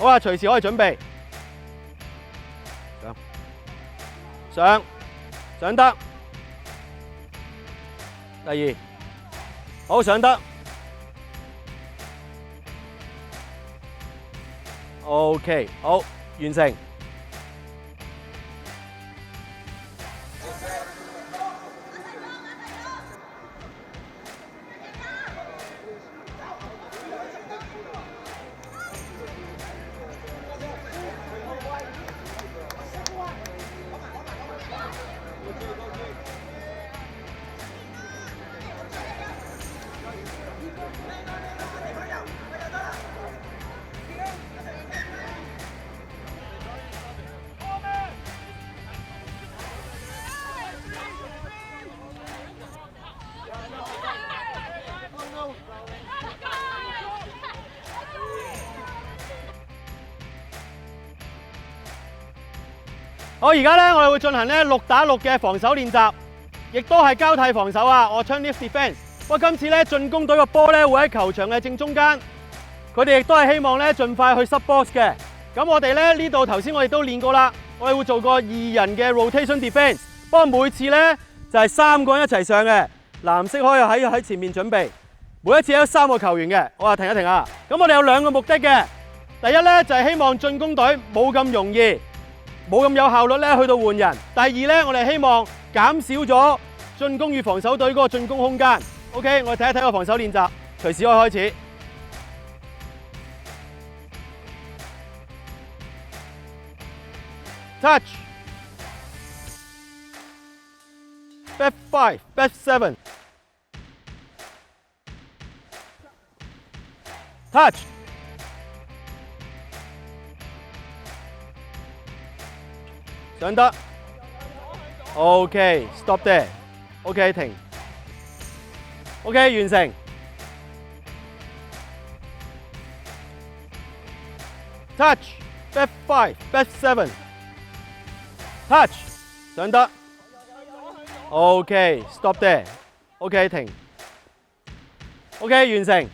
好啊，隨時可以準備。上得。第二，好上得。OK， 好完成。好，而家咧，我哋會進行咧6打6嘅防守練習，亦都係交替防守啊 ，alternative defence。不過今次咧進攻隊個波咧會喺球場嘅正中間，佢哋亦都係希望咧盡快去 sub box 嘅。咁我哋咧呢度頭先我哋都練過啦，我哋會做個2人嘅 rotation defence。不過每次咧就係3個人一齊上嘅，藍色可以喺前面準備。每一次有3個球員嘅，我話停一停啊。咁我哋有2個目的嘅，第一咧就係希望進攻隊冇咁容易。冇咁有效率咧，去到換人。第二咧，我哋希望減少咗進攻與防守隊嗰個進攻空間。OK， 我哋睇一睇個防守練習，隨時可以開始。Touch back 5 back 7 touch。上得 ，OK， stop there，OK， 停 ，OK， 完成。Touch back 5 back 7 touch 上得 ，OK， stop there，OK， 停 ，OK， 完成。